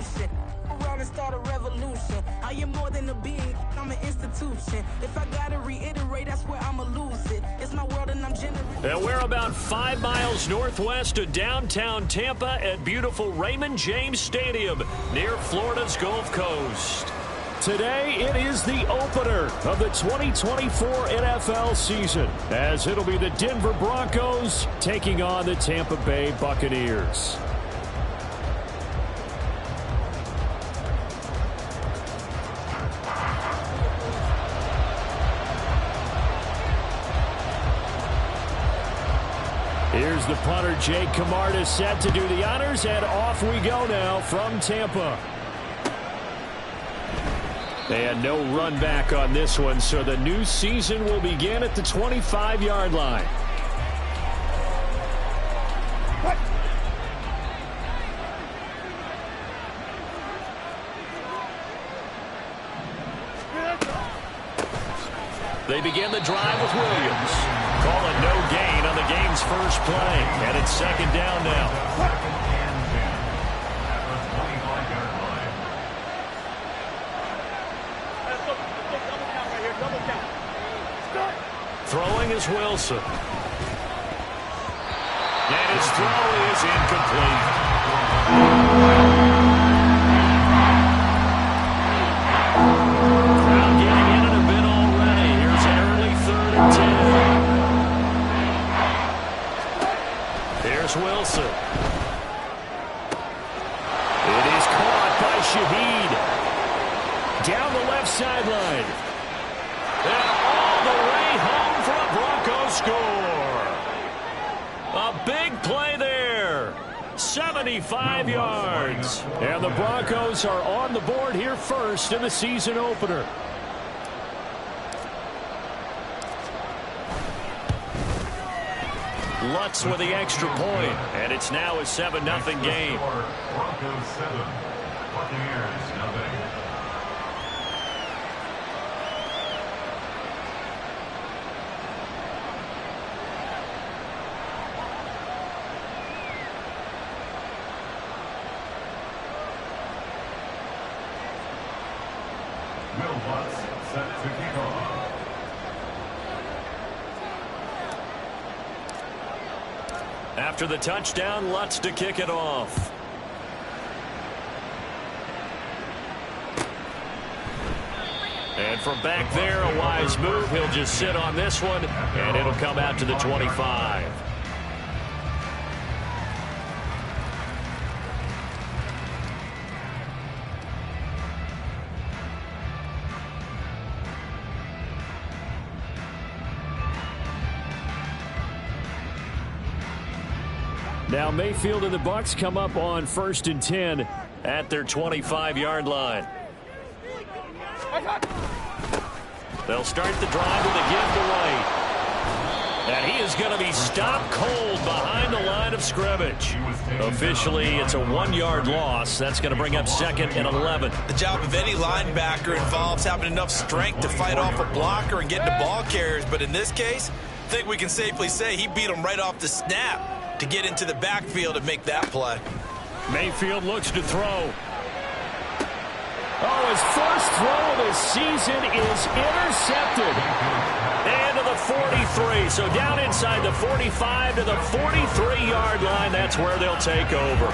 solution. Around and start a revolution. I am more than a being, I'm an institution. If I gotta reiterate, that's where I'ma lose it. It's my world and I'm generating. And we're about 5 miles northwest of downtown Tampa at beautiful Raymond James Stadium near Florida's Gulf Coast. Today, it is the opener of the 2024 NFL season, as it'll be the Denver Broncos taking on the Tampa Bay Buccaneers. Here's the punter, Jake Camarda, set to do the honors, and off we go now from Tampa. And no run back on this one, so the new season will begin at the 25-yard line. They begin the drive with Williams. Call it no gain on the game's first play, and it's second down now. Throwing is Wilson. And his throw is incomplete. Crowd getting in it a bit already. Here's an early 3rd and 10. Here's Wilson. It is caught by Shaheed. Down the left sideline. And all the way home for a Broncos score. A big play there. 75 yards. And the Broncos are on the board here first in the season opener. Lutz with the extra point, and it's now a 7-0 game. Broncos 7, Buccaneers nothing. Set to kick off. After the touchdown, Lutz to kick it off. And from back there, a wise move. He'll just sit on this one, and it'll come out to the 25. Now Mayfield and the Bucs come up on 1st and 10 at their 25-yard line. They'll start the drive with a give to White. And he is going to be stopped cold behind the line of scrimmage. Officially, it's a 1-yard loss. That's going to bring up 2nd and 11. The job of any linebacker involves having enough strength to fight off a blocker and get to ball carriers. But in this case, I think we can safely say he beat him right off the snap to get into the backfield and make that play. Mayfield looks to throw. Oh, his first throw of the season is intercepted. And to the 43. So down inside the 45 to the 43-yard line. That's where they'll take over.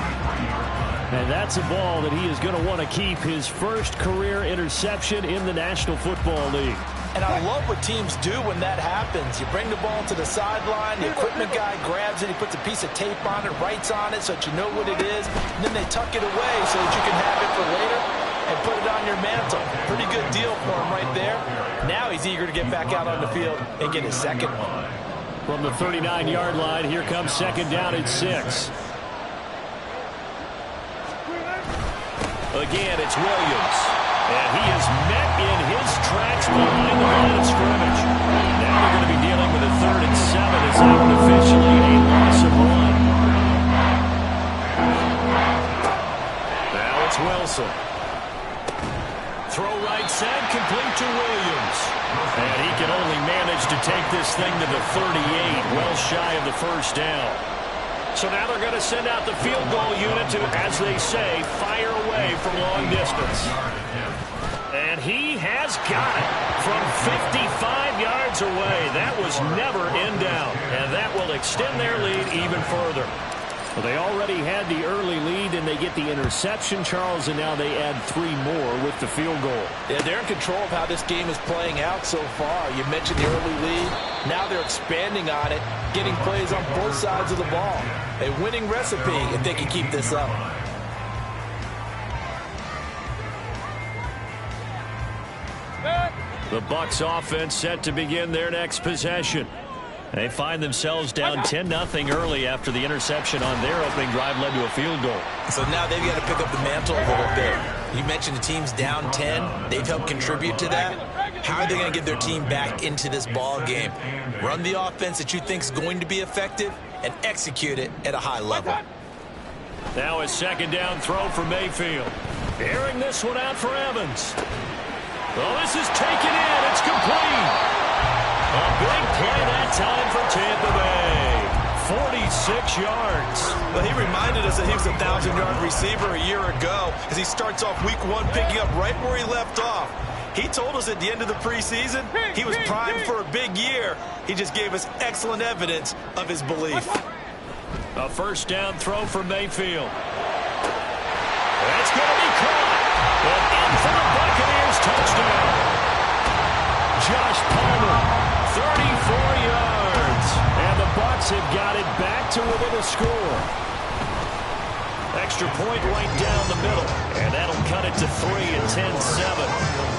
And that's a ball that he is going to want to keep, his first career interception in the National Football League. And I love what teams do when that happens. You bring the ball to the sideline, the equipment guy grabs it, he puts a piece of tape on it, writes on it so that you know what it is, and then they tuck it away so that you can have it for later and put it on your mantle. Pretty good deal for him right there. Now he's eager to get back out on the field and get his second one. From the 39-yard line, here comes 2nd down and 6. Again, it's Williams. And he is met in his tracks behind the line of scrimmage. Now they're going to be dealing with a 3rd and 7 as that one officially a loss of 1. Now it's Wilson. Throw right side, complete to Williams. And he can only manage to take this thing to the 38, well shy of the first down. So now they're going to send out the field goal unit to, as they say, fire away. away from long distance. And he has got it from 55 yards away. That was never in doubt. And that will extend their lead even further. Well, they already had the early lead, and they get the interception, Charles, and now they add 3 more with the field goal. Yeah, they're in control of how this game is playing out so far. You mentioned the early lead. Now they're expanding on it, getting plays on both sides of the ball. A winning recipe if they can keep this up. The Bucs offense set to begin their next possession. They find themselves down 10-0 early after the interception on their opening drive led to a field goal. So now they've got to pick up the mantle a little bit. You mentioned the team's down 10. They've helped contribute to that. How are they going to get their team back into this ball game? Run the offense that you think is going to be effective and execute it at a high level. Now a second down throw for Mayfield. Airing this one out for Evans. Well, this is taken in. It's complete. A big play that time for Tampa Bay. 46 yards. Well, he reminded us that he was a 1,000-yard receiver a year ago as he starts off week 1 picking up right where he left off. He told us at the end of the preseason he was primed for a big year. He just gave us excellent evidence of his belief. A first down throw for Mayfield. That's going to be caught. And in for the Buccaneers touchdown. Josh Palmer, 34 yards. And the Bucs have got it back to within a score. Extra point right down the middle. And that'll cut it to 3 and 10-7.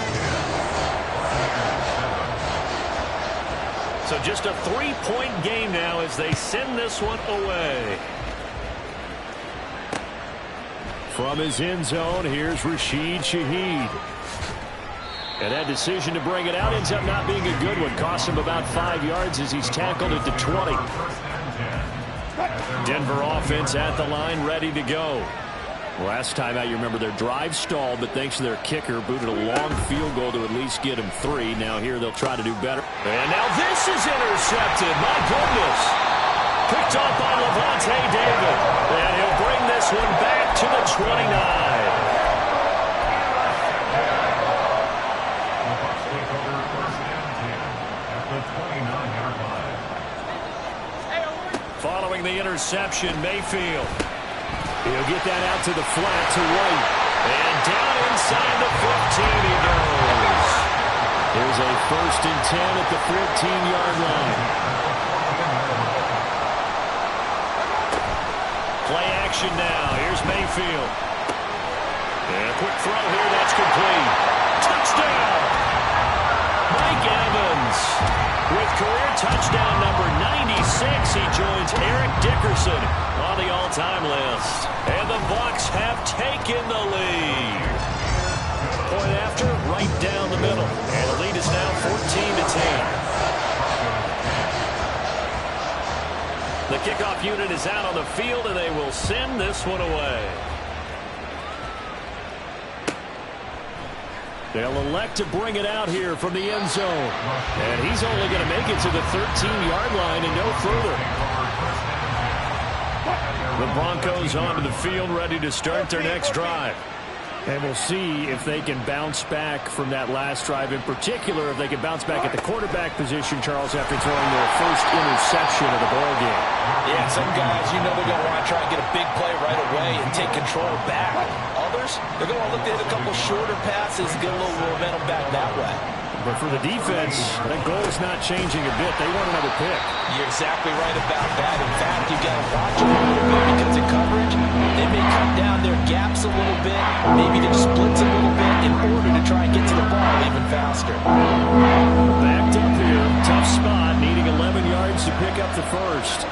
So just a 3-point game now as they send this one away. From his end zone, here's Rashid Shaheed. And that decision to bring it out ends up not being a good one. Cost him about 5 yards as he's tackled at the 20. Denver offense at the line, ready to go. Last time out, you remember their drive stalled, but thanks to their kicker, booted a long field goal to at least get him 3. Now here they'll try to do better. And now this is intercepted. My goodness. Picked off by Levante David. And he'll bring this one back to the 29. Following the interception, Mayfield. He'll get that out to the flat to White. And down inside the 15 he goes. There's a 1st and 10 at the 14-yard line. Play action now. Here's Mayfield. And a quick throw here. That's complete. Touchdown. Mike Evans. With career touchdown number 96, he joins Eric Dickerson on the all-time list. And the Bucs have taken the lead. Point after, right down the middle. And the lead is now 14-10. The kickoff unit is out on the field, and they will send this one away. They'll elect to bring it out here from the end zone. And he's only going to make it to the 13-yard line and no further. The Broncos onto the field, ready to start their next drive. And we'll see if they can bounce back from that last drive. In particular, if they can bounce back at the quarterback position, Charles, after throwing their first interception of the ballgame. Yeah, some guys, you know they're going to want to try and get a big play right away and take control back. Others, they're going to look to hit a couple shorter passes, get a little momentum back that way. But for the defense, that goal is not changing a bit. They want another pick. You're exactly right about that. In fact, you've got to watch them a little bit because of coverage. They may cut down their gaps a little bit, maybe to splits a little bit in order to try and get to the ball even faster. Backed up here, tough spot, needing 11 yards to pick up the first.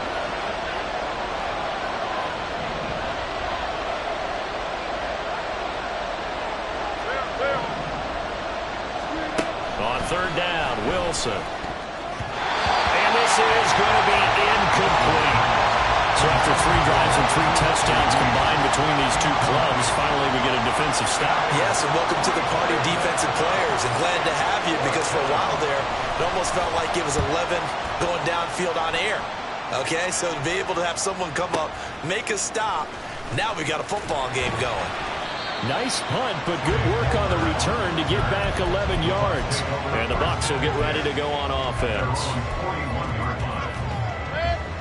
On 3rd down, Wilson. And this is going to be incomplete. So after 3 drives and 3 touchdowns combined between these two clubs, finally we get a defensive stop. Yes, and welcome to the party of defensive players. And glad to have you because for a while there, it almost felt like it was 11 going downfield on air. Okay, so to be able to have someone come up, make a stop, now we got a football game going. Nice punt, but good work on the return to get back 11 yards. And the Bucs will get ready to go on offense.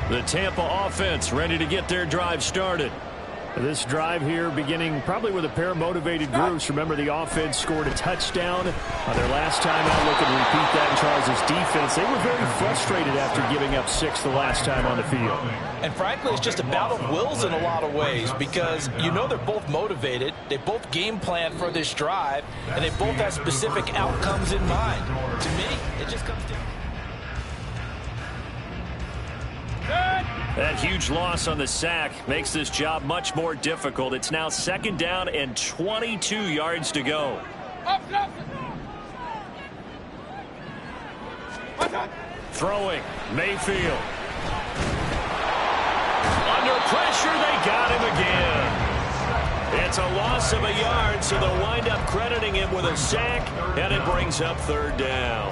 The Tampa offense ready to get their drive started. This drive here beginning probably with a pair of motivated groups. Remember, the offense scored a touchdown on their last time out. Looking to repeat that in Charles' defense. They were very frustrated after giving up 6 the last time on the field. And frankly, it's just a battle of wills in a lot of ways because you know they're both motivated. They both game plan for this drive, and they both have specific outcomes in mind. To me, it just comes down. That huge loss on the sack makes this job much more difficult. It's now 2nd down and 22 yards to go. Throwing, Mayfield. Under pressure, they got him again. It's a loss of a yard, so they'll wind up crediting him with a sack, and it brings up 3rd down.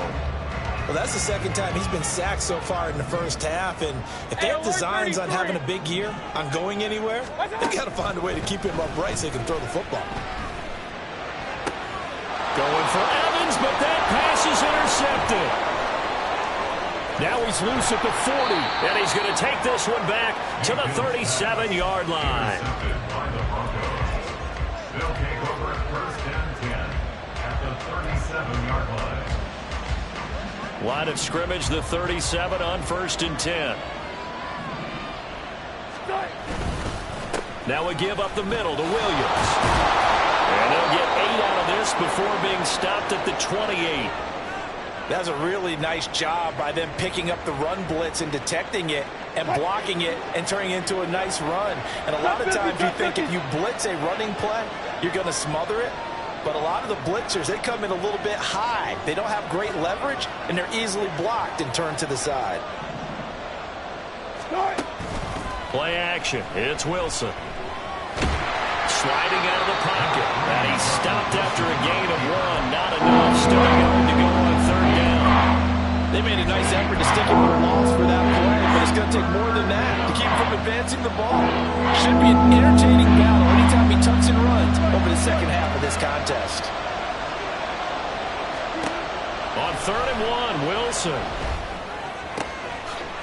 Well, that's the 2nd time he's been sacked so far in the first half, and if they have designs on having a big year, on going anywhere, they got to find a way to keep him upright so he can throw the football. Going for Evans, but that pass is intercepted. Now he's loose at the 40, and he's going to take this one back to the 37-yard line. They'll take over at 1st and 10 at the 37-yard line. Line of scrimmage, the 37 on 1st and 10. Now we give up the middle to Williams. And they'll get 8 out of this before being stopped at the 28. That's a really nice job by them picking up the run blitz and detecting it and blocking it and turning it into a nice run. And a lot of times you think if you blitz a running play, you're going to smother it. But a lot of the blitzers, they come in a little bit high. They don't have great leverage, and they're easily blocked and turned to the side. Play action. It's Wilson. Sliding out of the pocket. And he's stopped after a gain of 1. Not enough. Still going to go on 3rd down. They made a nice effort to stick him with a loss for that play, but it's going to take more than that to keep him from advancing the ball. Should be an entertaining battle anytime he tucks and runs over the 2nd half of this contest. On 3rd and 1, Wilson.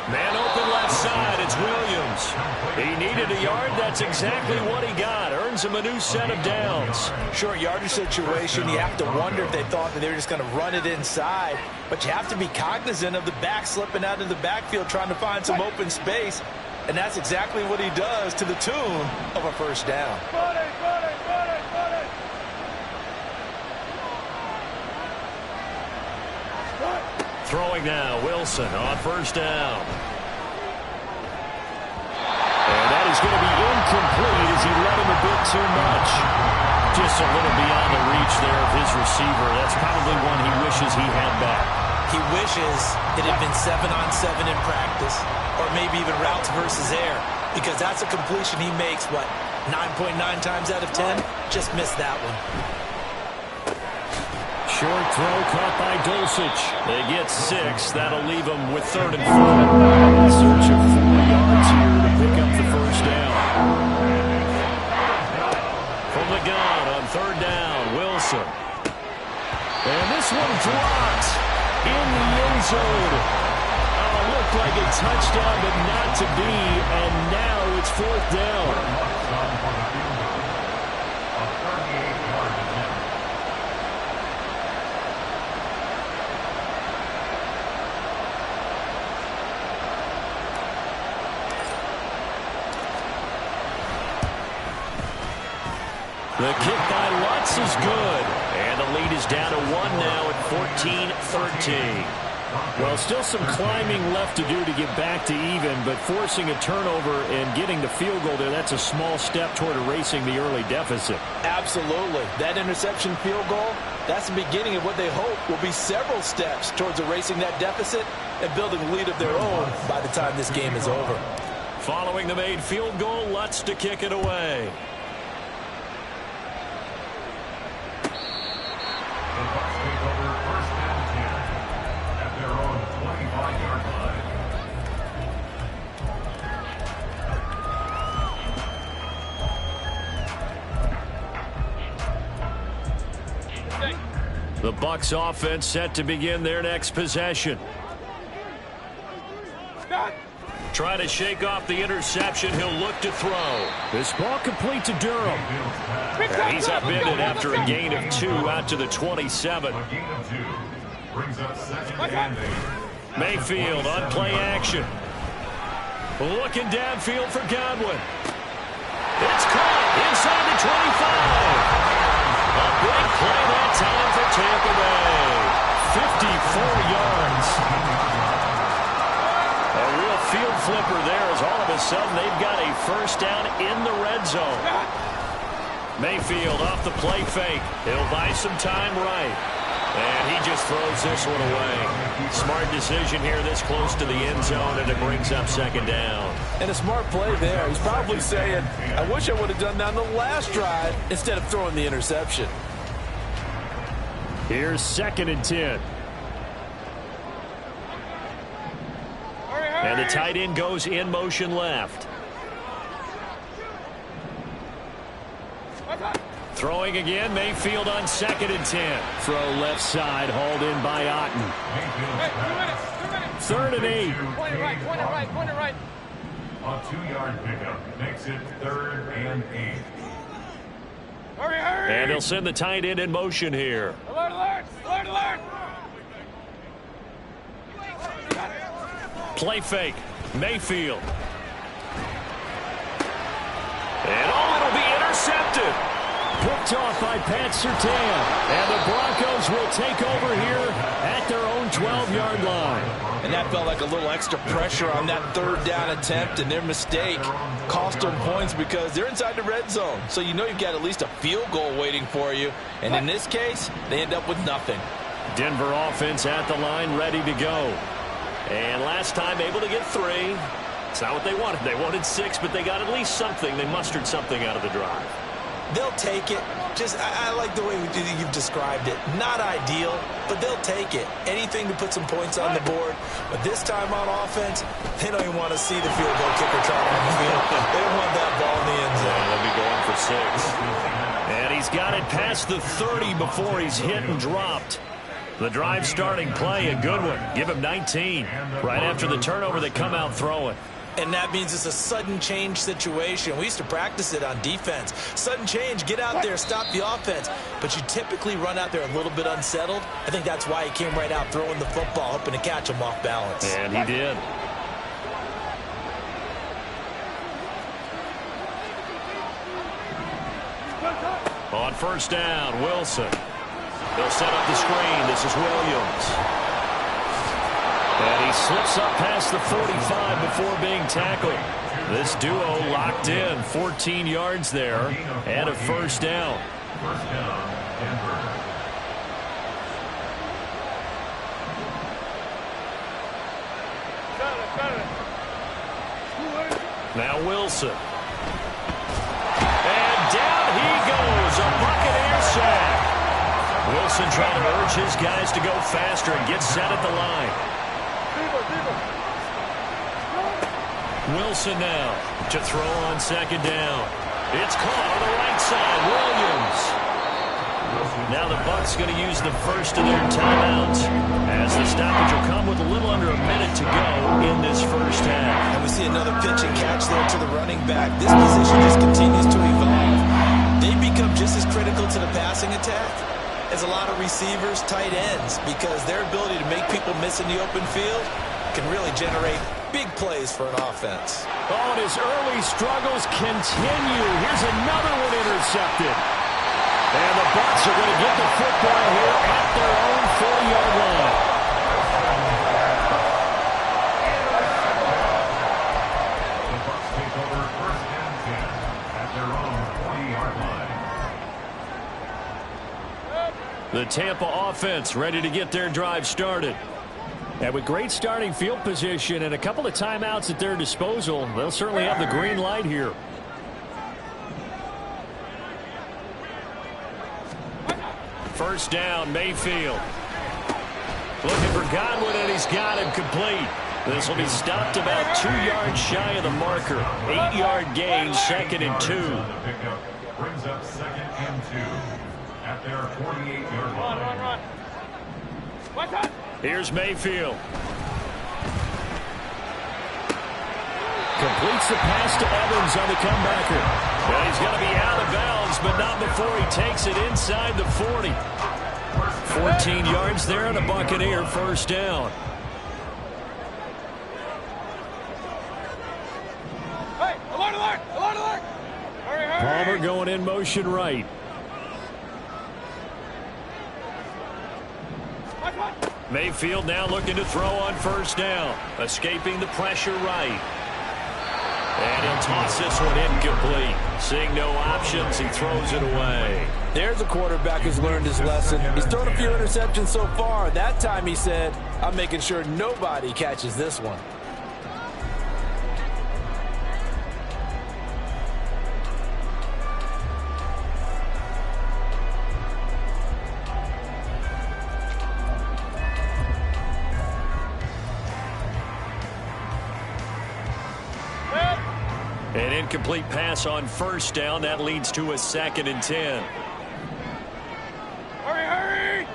Man open left side, it's Williams. He needed a yard, that's exactly what he got. Earns him a new set of downs. Short yardage situation, you have to wonder if they thought that they were just going to run it inside. But you have to be cognizant of the back slipping out of the backfield trying to find some open space. And that's exactly what he does to the tune of a 1st down. Throwing now, Wilson on 1st down. And that is going to be incomplete as he let him a bit too much. Just a little beyond the reach there of his receiver. That's probably one he wishes he had back. He wishes it had been 7-on-7 in practice, or maybe even routes versus air, because that's a completion he makes, what, 9.9 times out of 10? Just missed that one. Short throw caught by Dulcich. They get 6. That'll leave them with 3rd and 4. Search of 4 yards here to pick up the 1st down. From the gun on 3rd down, Wilson. And this one drops in the end zone. Oh, looked like a touchdown, but not to be. And now it's 4th down. The kick by Lutz is good. And the lead is down to 1 now at 14-13. Well, still some climbing left to do to get back to even, but forcing a turnover and getting the field goal there, that's a small step toward erasing the early deficit. Absolutely. That interception field goal, that's the beginning of what they hope will be several steps towards erasing that deficit and building a lead of their own by the time this game is over. Following the made field goal, Lutz to kick it away. The Bucs take over 1st and 10 at their own 25-yard line. The Bucs offense set to begin their next possession. Try to shake off the interception. He'll look to throw. This ball complete to Durham. And he's upended after a gain of 2 out to the 27. A gain of 2 brings up second and 8. Mayfield on play action. Looking downfield for Godwin. It's caught inside the 25. A big play that time for Tampa Bay. 54 yards. A real field flipper there as all of a sudden they've got a first down in the red zone. Mayfield off the play fake. He'll buy some time right. And he just throws this one away. Smart decision here this close to the end zone, and it brings up second down. And a smart play there. He's probably saying, I wish I would have done that on the last drive instead of throwing the interception. Here's 2nd and 10. And the tight end goes in motion left. Throwing again, Mayfield on 2nd and 10. Throw left side, hauled in by Otten. 3rd and 8. Point it right. A 2-yard pickup makes it 3rd and 8. Hurry. And he'll send the tight end in motion here. Alert. Play fake, Mayfield. And it'll be intercepted. Picked off by Pat Surtain. And the Broncos will take over here at their own 12-yard line. And that felt like a little extra pressure on that 3rd down attempt, and their mistake cost them points because they're inside the red zone. So you know you've got at least a field goal waiting for you. And in this case, they end up with nothing. Denver offense at the line, ready to go. And last time able to get 3. It's not what they wanted. They wanted 6, but they got at least something. They mustered something out of the drive. They'll take it. I like the way you've described it. Not ideal, but they'll take it. Anything to put some points on the board. But this time on offense, they don't even want to see the field goal kicker trot on the field. They don't want that ball in the end zone. They'll be going for 6. And he's got it past the 30 before he's hit and dropped. The drive starting play, a good one. Give him 19. Right after the turnover, they come out throwing. And that means it's a sudden change situation. We used to practice it on defense. Sudden change, get out there, stop the offense. But you typically run out there a little bit unsettled. I think that's why he came right out throwing the football, hoping to catch him off balance. And he did. On 1st down, Wilson. They'll set up the screen. This is Williams. And he slips up past the 45 before being tackled. This duo locked in, 14 yards there, and a 1st down. Denver. Now Wilson. And down he goes, a Buccaneer sack. Wilson trying to urge his guys to go faster and get set at the line. Wilson now to throw on 2nd down. It's caught on the right side. Williams. Now the Bucs going to use the first of their timeouts as the stoppage will come with a little under a minute to go in this first half. And we see another pitch and catch there to the running back. This position just continues to evolve. They become just as critical to the passing attack as a lot of receivers, tight ends, because their ability to make people miss in the open field can really generate big plays for an offense. Oh, and his early struggles continue. Here's another one intercepted. And the Bucs are going to get the football here at their own 40-yard line. The Bucs take over 1st and 10 at their own 40-yard line. The Tampa offense ready to get their drive started. And with great starting field position and a couple of timeouts at their disposal, they'll certainly have the green light here. First down, Mayfield. Looking for Godwin, and he's got him complete. This will be stopped about 2 yards shy of the marker. 8-yard gain, 2nd and 2. Brings up 2nd and 2. at their 48-yard line. Run. What's up? Here's Mayfield. Completes the pass to Evans on the comebacker. Well, he's going to be out of bounds, but not before he takes it inside the 40. 14 yards there on a Buccaneer first down. Hey, alert! Hurry! Palmer going in motion right. Mayfield now looking to throw on first down. Escaping the pressure right. And he'll toss this one incomplete. Seeing no options, he throws it away. There's a quarterback who's learned his lesson. He's thrown a few interceptions so far. That time he said, I'm making sure nobody catches this one. An incomplete pass on first down. That leads to a 2nd and 10. Hurry!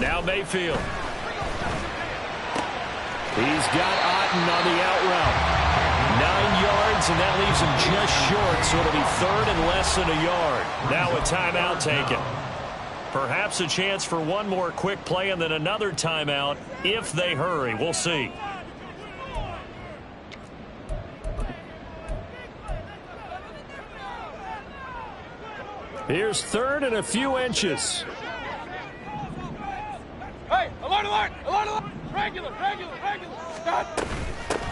Now Mayfield. He's got Otten on the out route. 9 yards, and that leaves him just short, so it'll be 3rd and less than a yard. Now a timeout taken. Perhaps a chance for one more quick play and then another timeout if they hurry. We'll see. Here's 3rd and a few inches. Hey, alert! Regular. Stop.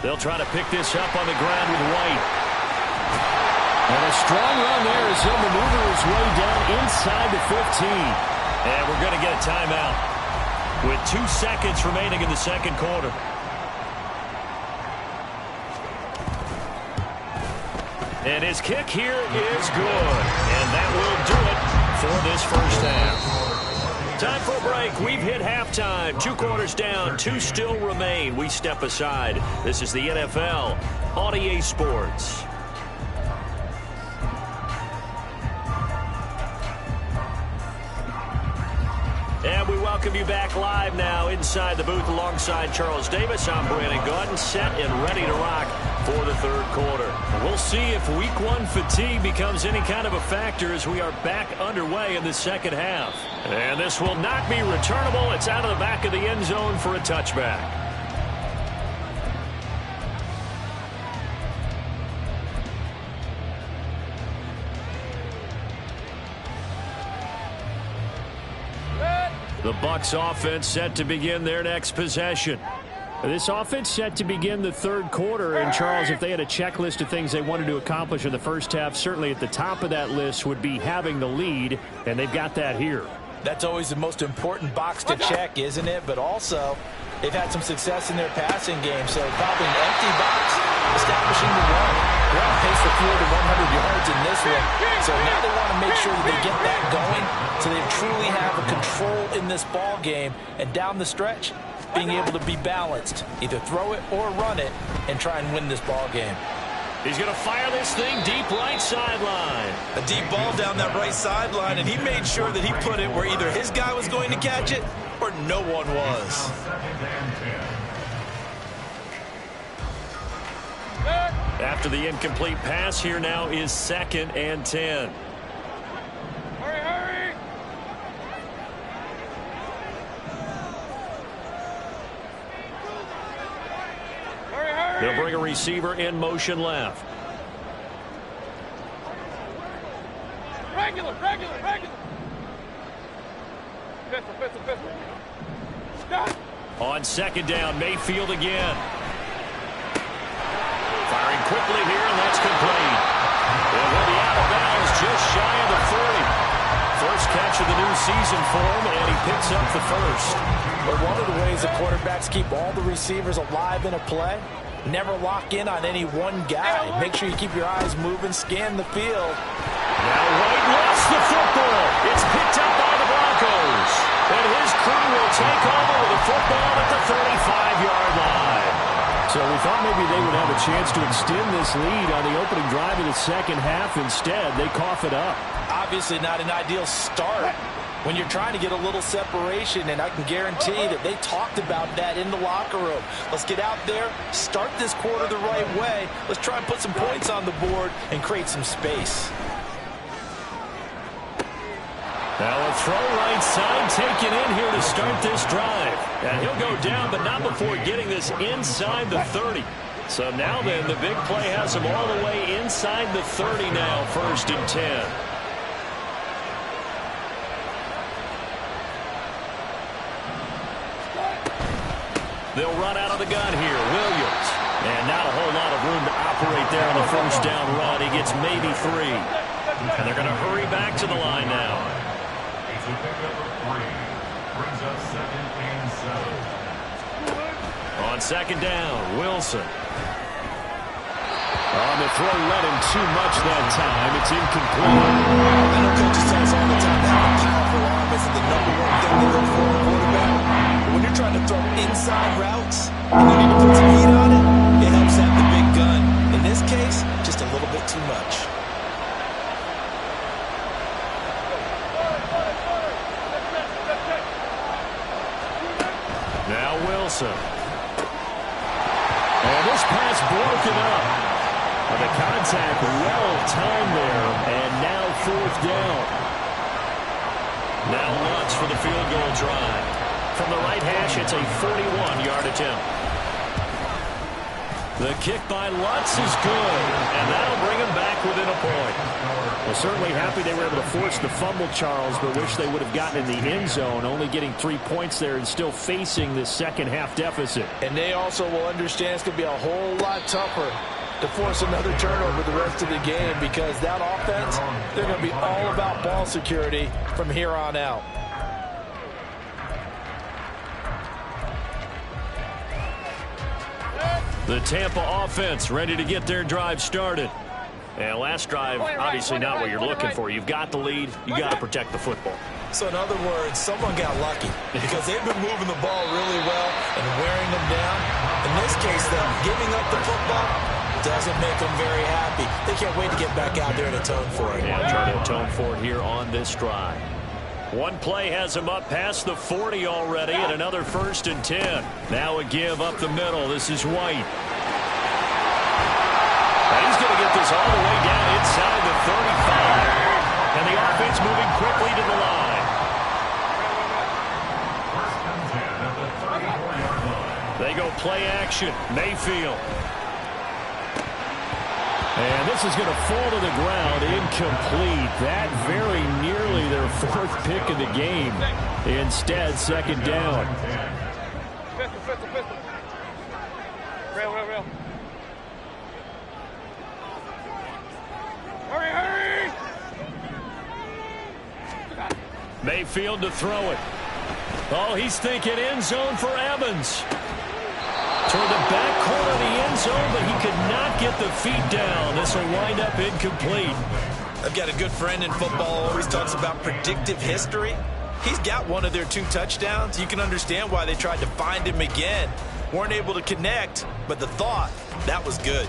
They'll try to pick this up on the ground with White. And a strong run there as he'll maneuver his way down inside the 15. And we're going to get a timeout with 2 seconds remaining in the second quarter. And his kick here is good. And that will do it for this first half. Time for a break. We've hit halftime. 2 quarters down. 2 still remain. We step aside. This is the NFL on EA Sports. And we welcome you back live now inside the booth alongside Charles Davis. I'm Brandon Gaudin, set and ready to rock for the third quarter. We'll see if week 1 fatigue becomes any kind of a factor as we are back underway in the second half. And this will not be returnable. It's out of the back of the end zone for a touchback. The Bucs offense set to begin their next possession. This offense set to begin the third quarter. And, Charles, if they had a checklist of things they wanted to accomplish in the first half, certainly at the top of that list would be having the lead, and they've got that here. That's always the most important box to check, isn't it? But also, they've had some success in their passing game, so probably an empty box establishing the run. They're on pace for fewer than 100 yards in this one. So now they want to make sure that they get that going so they truly have a control in this ball game. And down the stretch, being able to be balanced, either throw it or run it, and try and win this ball game. He's going to fire this thing deep right sideline. A deep ball down that right sideline, and he made sure that he put it where either his guy was going to catch it or no one was. After the incomplete pass, here now is 2nd and 10. Hurry! They'll bring a receiver in motion left. Regular. Pistol. Stop. On 2nd down, Mayfield again. Firing quickly here, and that's complete. And he'll be out of bounds just shy of the 40. First catch of the new season for him, and he picks up the first. But one of the ways the quarterbacks keep all the receivers alive in a play, never lock in on any one guy. Make sure you keep your eyes moving, scan the field. Now White lost the football. It's picked up by the Broncos. And his crew will take over with the football at the 35-yard line. So we thought maybe they would have a chance to extend this lead on the opening drive of the second half. Instead, they cough it up. Obviously not an ideal start when you're trying to get a little separation, and I can guarantee that they talked about that in the locker room. Let's get out there, start this quarter the right way. Let's try and put some points on the board and create some space. Now a throw right side taken in here to start this drive. And he'll go down, but not before getting this inside the 30. So now then, the big play has him all the way inside the 30 now, 1st and 10. They'll run out of the gun here. Williams. And not a whole lot of room to operate there on the first down run. He gets maybe 3. And they're going to hurry back to the line now. It's a pickup of 3. Brings us 2nd and 7. On 2nd down, Wilson. On the throw, let him too much that time. It's incomplete. I know coaches tell us all the time that having a powerful arm isn't the #1 thing they look for in a quarterback. But when you're trying to throw inside routes and you need to put some heat on it, it helps have the big gun. In this case, just a little bit too much. Now Wilson. And this pass broken up. The contact well timed there, and now 4th down. Now Lutz for the field goal drive. From the right hash, it's a 41-yard attempt. The kick by Lutz is good, and that'll bring him back within a point. Well, certainly happy they were able to force the fumble, Charles, but wish they would have gotten in the end zone, only getting 3 points there and still facing this second half deficit. And they also will understand it's going to be a whole lot tougher to force another turnover the rest of the game, because that offense, they're going to be all about ball security from here on out. The Tampa offense ready to get their drive started. And last drive, obviously not what you're looking for. You've got the lead. You got to protect the football. So in other words, someone got lucky because they've been moving the ball really well and wearing them down. In this case, though, giving up the football doesn't make them very happy. They can't wait to get back out there and atone for it. Yeah, try to atone for it here on this drive. One play has him up past the 40 already, and another 1st and 10. Now a give up the middle. This is White. And he's going to get this all the way down inside the 35. And the offense moving quickly to the line. 1st and 10 at the 34-yard line. They go play action. Mayfield. And this is going to fall to the ground, incomplete. That very nearly their 4th pick of the game. Instead, 2nd down. Pistol. Rail. Hurry! Mayfield to throw it. Oh, he's thinking end zone for Evans. Toward the back corner of the end zone, but he could not get the feet down. This will wind up incomplete. I've got a good friend in football, always talks about predictive history. He's got one of their 2 touchdowns. You can understand why they tried to find him again. Weren't able to connect, but the thought, that was good.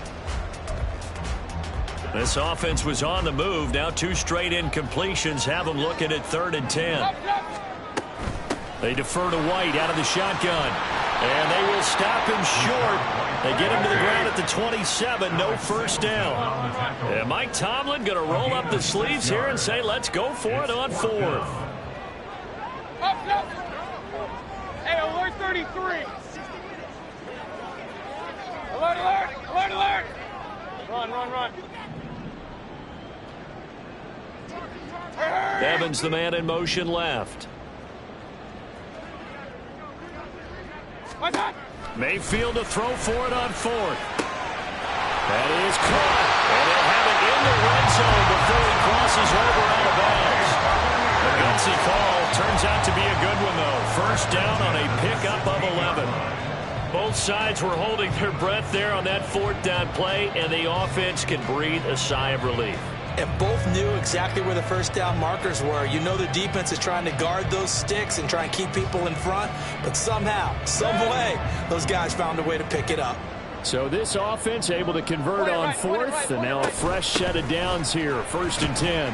This offense was on the move. Now 2 straight incompletions have them looking at 3rd and 10. They defer to White out of the shotgun. And they will stop him short. They get him to the ground at the 27. No 1st down. And Mike Tomlin going to roll up the sleeves here and say, let's go for it on 4th. Up. Hey, alert 33. Alert. Run. Evans, the man in motion left. Mayfield to throw for it on 4th. That is caught. And they'll have it in the red zone before he crosses over out of bounds. A gutsy call. Turns out to be a good one, though. 1st down on a pickup of 11. Both sides were holding their breath there on that 4th down play, and the offense can breathe a sigh of relief. And both knew exactly where the 1st down markers were. You know the defense is trying to guard those sticks and try and keep people in front, but somehow, some way, those guys found a way to pick it up. So this offense able to convert on fourth, and now a fresh set of downs here, 1st and 10.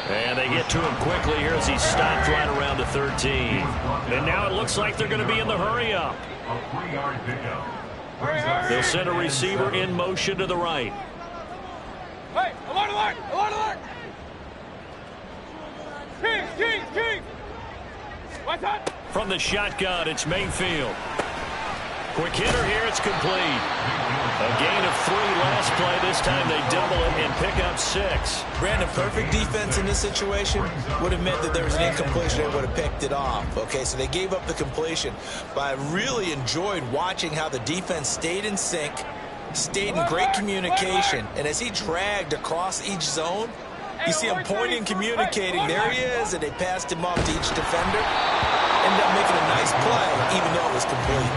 And they get to him quickly here as he stopped right around the 13. And now it looks like they're going to be in the hurry-up. A 3-yard pickup. They'll send a receiver in motion to the right. Hey, alert, alert, alert, alert. Kings. What's that? From the shotgun, it's Mayfield. Quick hitter here, it's complete. A gain of 3 last play. This time they double it and pick up 6. Brandon, perfect defense in this situation would have meant that there was an incompletion. They would have picked it off. Okay, so they gave up the completion. But I really enjoyed watching how the defense stayed in sync, stayed in great communication, and as he dragged across each zone, you see him pointing, communicating. There he is, and they passed him off to each defender. Ended up making a nice play, even though it was complete.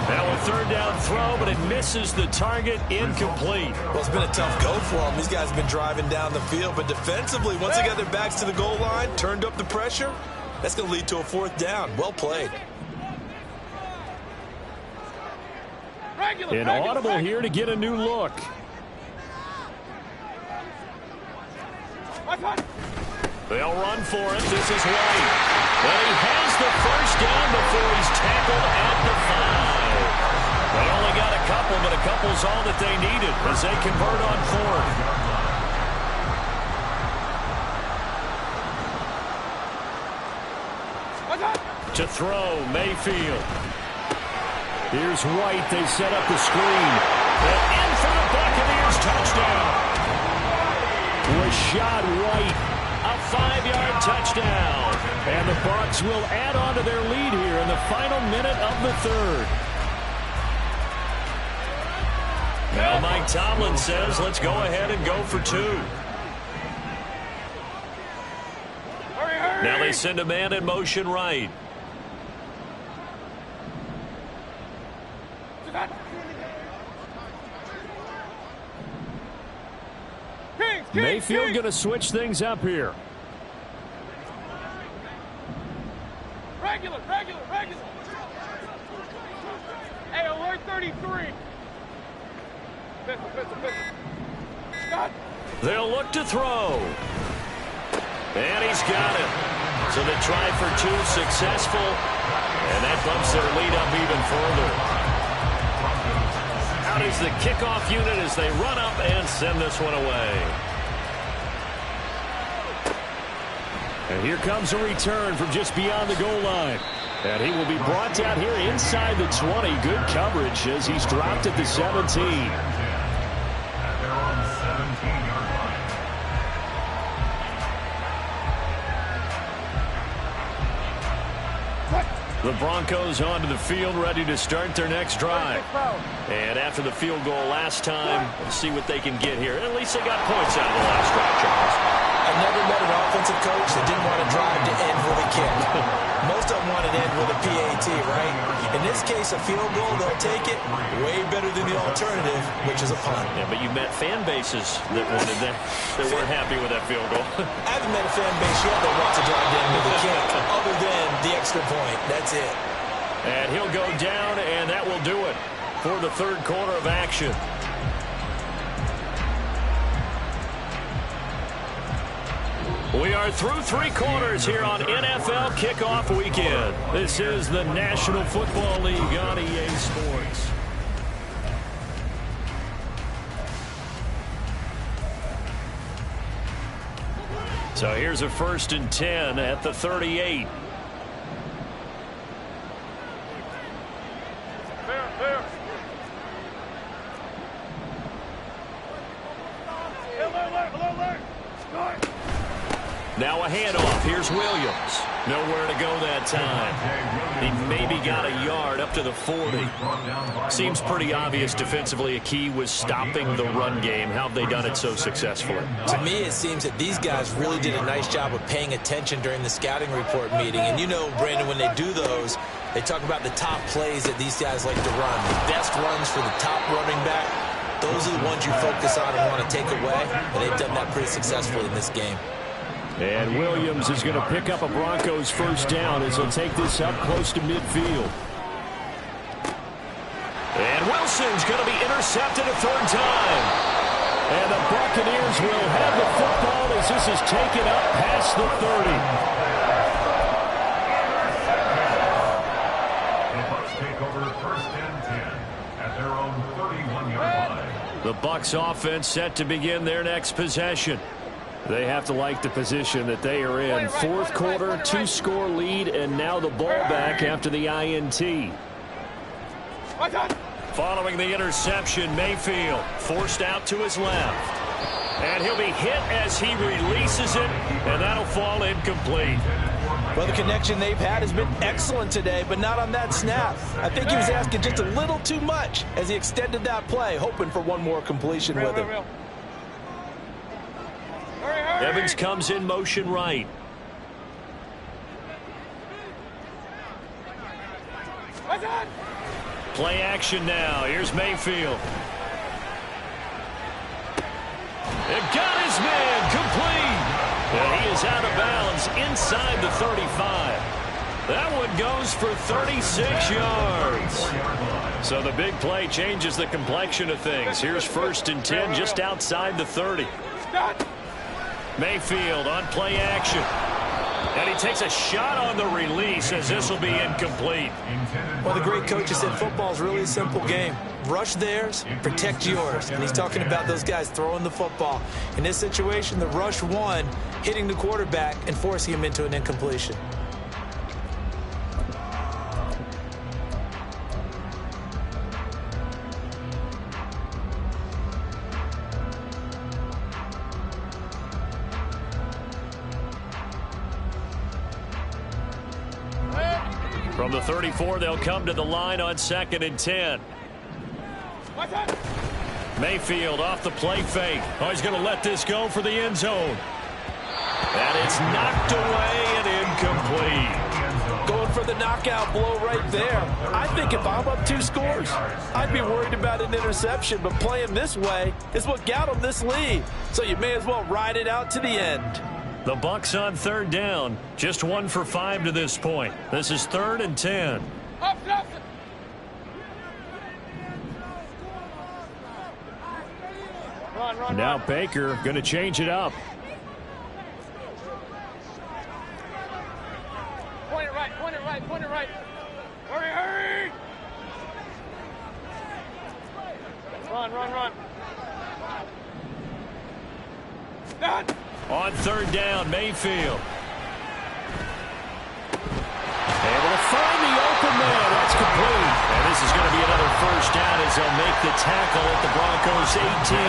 Now a 3rd down throw, but it misses the target, incomplete. Well, it's been a tough go for them. These guys have been driving down the field, but defensively, once they got their backs to the goal line, turned up the pressure, that's going to lead to a 4th down. Well played. An audible here to get a new look. They'll run for it. This is White. But he has the 1st down before he's tackled at the 5. They only got a couple, but a couple's all that they needed as they convert on 4th. To throw, Mayfield. Here's White. They set up the screen. And in for the Buccaneers touchdown. Rashad White. A 5-yard touchdown. And the Bucs will add on to their lead here in the final minute of the 3rd. Now Mike Tomlin says, let's go ahead and go for 2. Now they send a man in motion right. Mayfield going to switch things up here. Regular. Hey, alert 33. Pistol. Stop. They'll look to throw. And he's got it. So they try for 2, successful. And that bumps their lead up even further. Out is the kickoff unit as they run up and send this one away. And here comes a return from just beyond the goal line. And he will be brought down here inside the 20. Good coverage as he's dropped at the 17. At their own 17-yard line. The Broncos onto the field, ready to start their next drive. And after the field goal last time, let's see what they can get here. At least they got points out of the last drive, Charles. I never met an offensive coach that didn't want to drive to end with a kick. Most of them want to end with a PAT, right? In this case, a field goal, they'll take it way better than the alternative, which is a punt. Yeah, but you met fan bases that wanted that weren't happy with that field goal. I haven't met a fan base yet that wants to drive to end with a kick, other than the extra point. That's it. And he'll go down, and that will do it for the 3rd quarter of action. We are through 3 quarters here on NFL Kickoff Weekend. This is the National Football League on EA Sports. So here's a 1st and 10 at the 38. There. Alert. Start. Now a handoff. Here's Williams. Nowhere to go that time. He maybe got a yard up to the 40. Seems pretty obvious defensively a key was stopping the run game. How have they done it so successfully? To me, it seems that these guys really did a nice job of paying attention during the scouting report meeting. And you know, Brandon, when they do those, they talk about the top plays that these guys like to run. The best runs for the top running back. Those are the ones you focus on and want to take away. And they've done that pretty successfully in this game. And Williams is going to pick up a Broncos 1st down as he'll take this up close to midfield. And Wilson Wilson's going to be intercepted a third time. And the Buccaneers will have the football as this is taken up past the 30. The Bucs take over first and 10 at their own 31-yard line. The Bucs offense set to begin their next possession. They have to like the position that they are in. Fourth quarter, 2-score lead, and now the ball back after the INT. Following the interception, Mayfield forced out to his left. And he'll be hit as he releases it, and that'll fall incomplete. Well, the connection they've had has been excellent today, but not on that snap. I think he was asking just a little too much as he extended that play, hoping for one more completion with it. Evans comes in motion right. Play action now. Here's Mayfield. It got his man complete. And he is out of bounds inside the 35. That one goes for 36 yards. So the big play changes the complexion of things. Here's first and 10 just outside the 30. Mayfield on play action. And he takes a shot on the release as this will be incomplete. Well, the great coach has said football is really a simple game. Rush theirs, protect yours. And he's talking about those guys throwing the football. In this situation, the rush won, hitting the quarterback and forcing him into an incompletion. From the 34, they'll come to the line on 2nd and 10. Mayfield off the play fake. Oh, he's going to let this go for the end zone. And it's knocked away and incomplete. Going for the knockout blow right there. I think if I'm up 2 scores, I'd be worried about an interception, but playing this way is what got him this lead. So you may as well ride it out to the end. The Bucs on 3rd down. Just 1 for 5 to this point. This is 3rd and 10. Now Baker going to change it up. Point it right, point it right, point it right. Hurry, hurry! Run, run, run. Done! On 3rd down, Mayfield. Able to find the open man. That's complete. And this is going to be another first down as they'll make the tackle at the Broncos 18.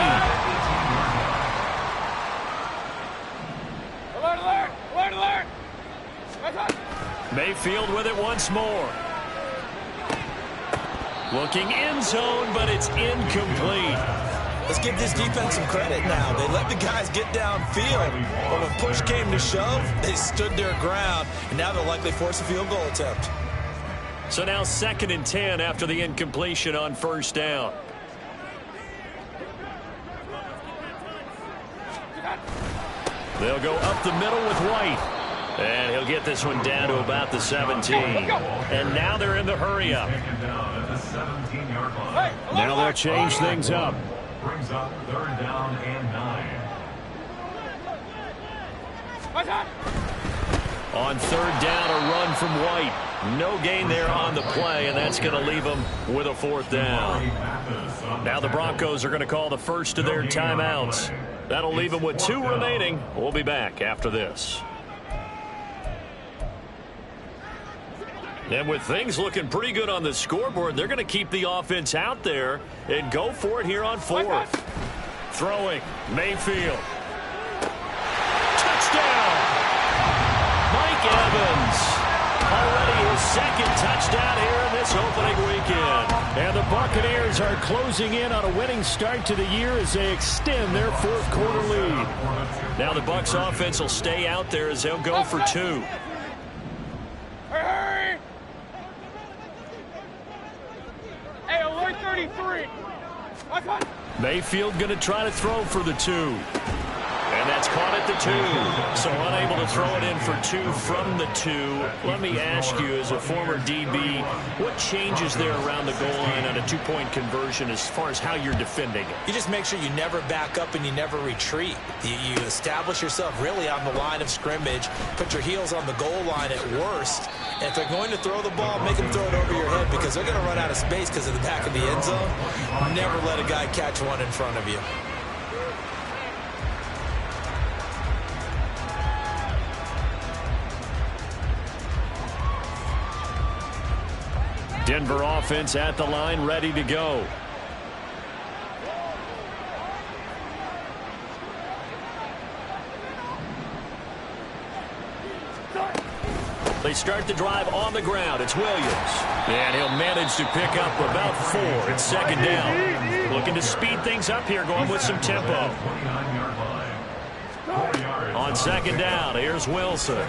Alert, alert! Alert, alert! Mayfield with it once more. Looking end zone, but it's incomplete. Let's give this defense some credit now. They let the guys get downfield, but when push came to shove, they stood their ground, and now they'll likely force a field goal attempt. So now 2nd and 10 after the incompletion on 1st down. They'll go up the middle with White. And he'll get this one down to about the 17. And now they're in the hurry-up. Now they'll change things up. Brings up 3rd down and 9. On 3rd down, a run from White. No gain there on the play, and that's going to leave them with a 4th down. Now the Broncos are going to call the first of their timeouts. That'll leave them with 2 remaining. We'll be back after this. And with things looking pretty good on the scoreboard, they're going to keep the offense out there and go for it here on 4th. Throwing, Mayfield. Touchdown! Mike Evans. Already his 2nd touchdown here in this opening weekend. And the Buccaneers are closing in on a winning start to the year as they extend their 4th quarter lead. Now the Bucs offense will stay out there as they'll go for 2. Hurry! Hey, alert 33! Mayfield going to try to throw for the 2. And that's It's caught at the 2. So unable to throw it in for 2 from the 2. Let me ask you, as a former DB, what changes there around the goal line on a 2-point conversion as far as how you're defending it? You just make sure you never back up and you never retreat. You establish yourself really on the line of scrimmage, put your heels on the goal line at worst. And if they're going to throw the ball, make them throw it over your head because they're going to run out of space because of the back of the end zone. Never let a guy catch one in front of you. Denver offense at the line, ready to go. They start the drive on the ground. It's Williams. And he'll manage to pick up about 4. It's second down. Looking to speed things up here, going with some tempo. On second down, here's Wilson.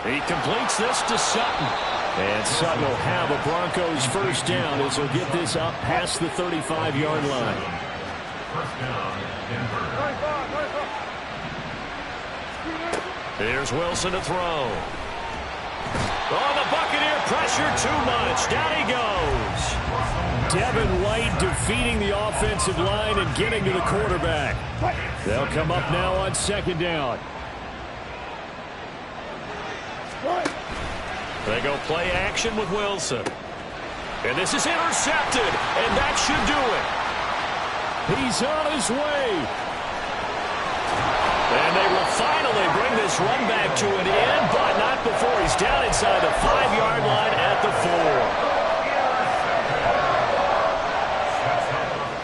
He completes this to Sutton. And Sutton will have a Broncos first down as he'll get this up past the 35-yard line. First down, Denver. Here's Wilson to throw. Oh, the Buccaneer pressure too much. Down he goes. Devin White defeating the offensive line and getting to the quarterback. They'll come up now on second down. They go play action with Wilson. And this is intercepted, and that should do it. He's on his way. And they will finally bring this run back to an end, but not before he's down inside the 5-yard line at the 4.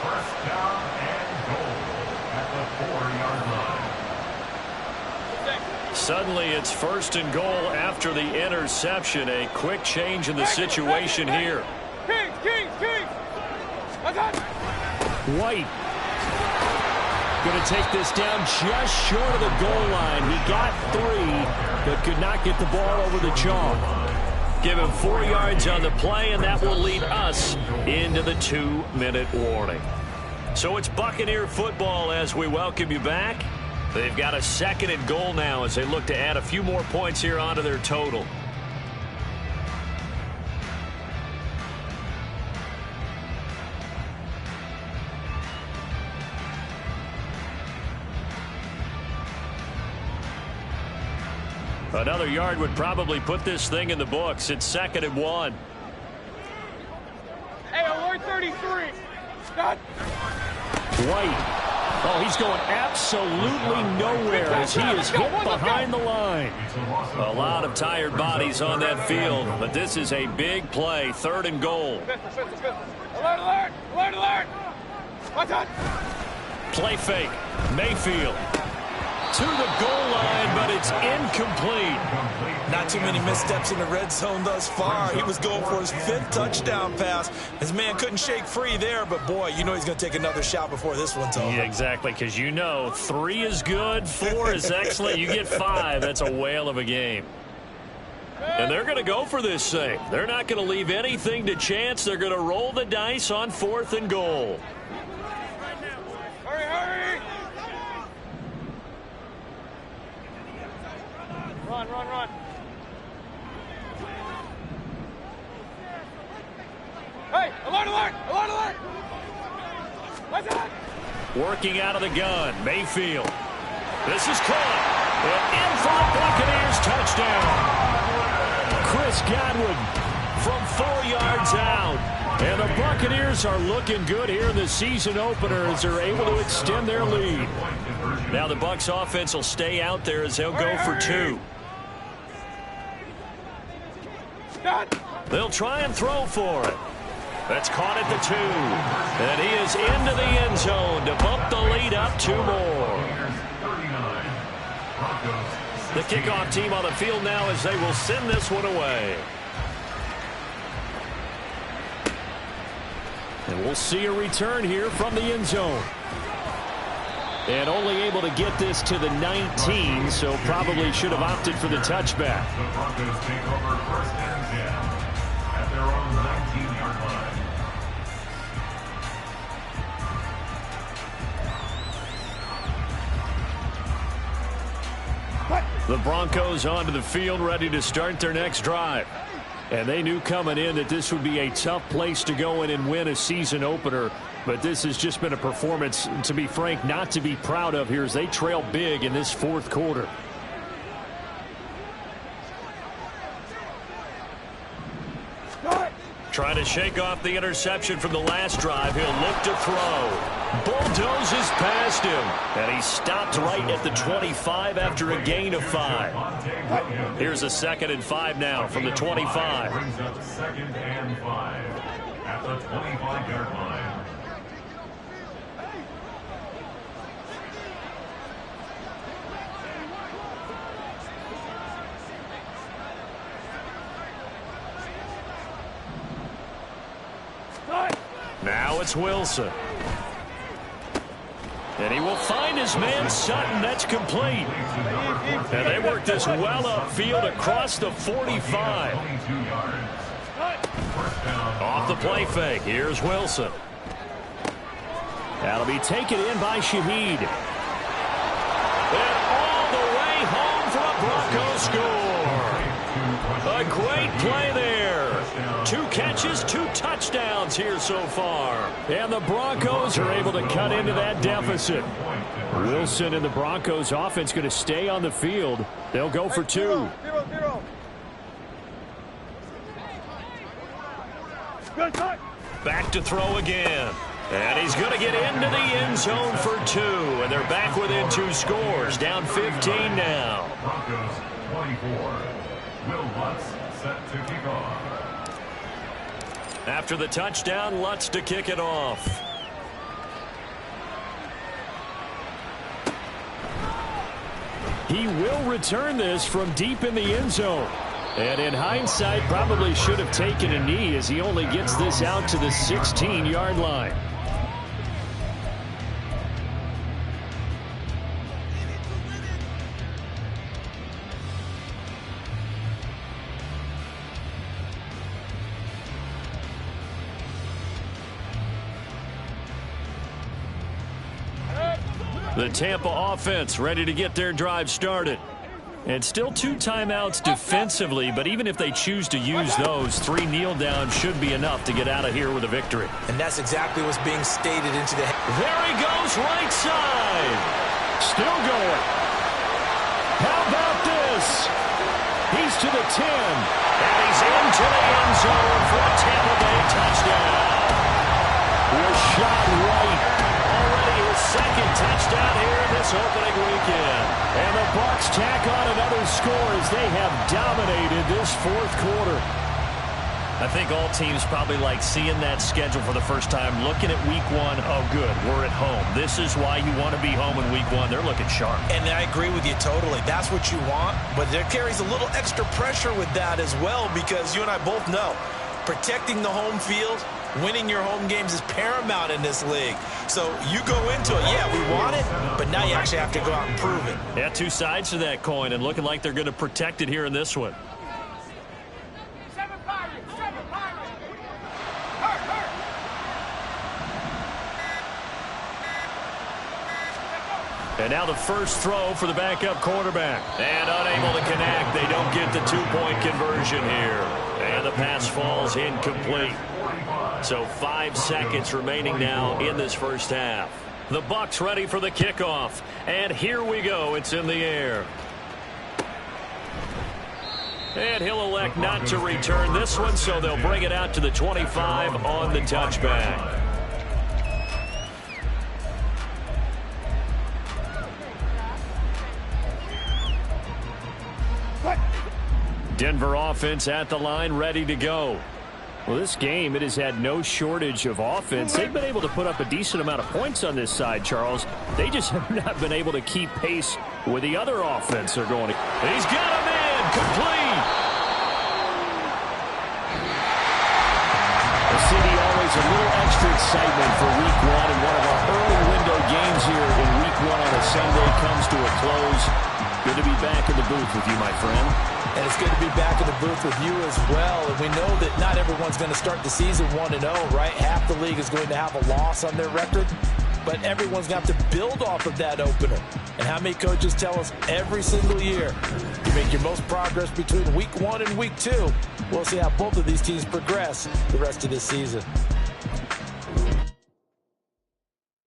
First down and goal at the 4-yard line. Suddenly it's first and goal after the interception. A quick change in the situation here. Kings! White going to take this down just short of the goal line. He got 3, but could not get the ball over the chalk. Give him 4 yards on the play, and that will lead us into the 2-minute warning. So it's Buccaneer football as we welcome you back. They've got a second and goal now as they look to add a few more points here onto their total. Another yard would probably put this thing in the books. It's second and 1. Hey, alert 33. Scott. White. Oh, he's going absolutely nowhere as he is hit behind the line. A lot of tired bodies on that field, but this is a big play. Third and goal. Alert! What's that? Play fake. Mayfield to the goal line, but it's incomplete. Not too many missteps in the red zone thus far. He was going for his 5th touchdown pass. His man couldn't shake free there, but boy, you know he's going to take another shot before this one's over. Yeah, exactly, because you know 3 is good, 4 is excellent. You get 5. That's a whale of a game. And they're going to go for this thing. They're not going to leave anything to chance. They're going to roll the dice on 4th and goal. Hurry! Run. Hey, alert! What's that? Working out of the gun, Mayfield. This is caught. And in for the Buccaneers touchdown. Chris Godwin from 4 yards out. And the Buccaneers are looking good here in the season opener as they're able to extend their lead. Now the Bucs offense will stay out there as they'll go for 2. They'll try and throw for it. That's caught at the 2. And he is into the end zone to bump the lead up 2 more. The kickoff team on the field now as they will send this one away. And we'll see a return here from the end zone. And only able to get this to the 19, so probably should have opted for the touchback. The Broncos take over first and 10 at their own 19-yard line. The Broncos onto the field, ready to start their next drive. And they knew coming in that this would be a tough place to go in and win a season opener. But this has just been a performance, to be frank, not to be proud of here as they trail big in this fourth quarter. Trying to shake off the interception from the last drive. He'll look to throw. Bulldozes past him. And he stopped right at the 25 after a gain of 5. Here's a 2nd and 5 now from the 25. Brings up 2nd and 5 at the 25-yard line. Now it's Wilson. And he will find his man Sutton. That's complete. And they work this well upfield across the 45. Off the play fake. Here's Wilson. That'll be taken in by Shaheed. And all the way home for a Bronco score. A great play there. 2 catches, 2 touchdowns here so far. And the Broncos are able to cut into that deficit. Wilson and the Broncos offense going to stay on the field. They'll go for 2. Back to throw again. And he's going to get into the end zone for 2. And they're back within 2 scores. Down 15 now. Broncos 24. Will Lutz set to kick off. After the touchdown, Lutz to kick it off. He will return this from deep in the end zone. And in hindsight, probably should have taken a knee as he only gets this out to the 16-yard line. The Tampa offense ready to get their drive started. And still 2 timeouts defensively, but even if they choose to use those, 3 kneel downs should be enough to get out of here with a victory. And that's exactly what's being stated into the... There he goes, right side. Still going. How about this? He's to the 10. And he's into the end zone for a Tampa Bay touchdown. Was shot right. Already his 2nd touchdown here in this opening weekend. And the Bucs tack on another score as they have dominated this fourth quarter. I think all teams probably like seeing that schedule for the first time, looking at week 1. Oh, good, we're at home. This is why you want to be home in week 1. They're looking sharp. And I agree with you totally. That's what you want, but there carries a little extra pressure with that as well because you and I both know protecting the home field, winning your home games is paramount in this league. So you go into it, yeah, we want it, but now you actually have to go out and prove it. Yeah, 2 sides to that coin, and looking like they're going to protect it here in this one. And now the first throw for the backup quarterback. And unable to connect. They don't get the 2-point conversion here. And the pass falls incomplete. So 5 seconds remaining now in this first half. The Bucs ready for the kickoff. And here we go. It's in the air. And he'll elect not to return this one, so they'll bring it out to the 25 on the touchback. Denver offense at the line, ready to go. Well, this game, it has had no shortage of offense. They've been able to put up a decent amount of points on this side, Charles. They just have not been able to keep pace with the other offense they're going to. He's got him in, complete. The city always a little extra excitement for week 1, and one of our early window games here in week 1 on a Sunday comes to a close. Good to be back in the booth with you, my friend. And it's good to be back in the booth with you as well. And we know that not everyone's going to start the season 1-0, right? Half the league is going to have a loss on their record. But everyone's going to have to build off of that opener. And how many coaches tell us every single year, you make your most progress between week 1 and week 2. We'll see how both of these teams progress the rest of this season.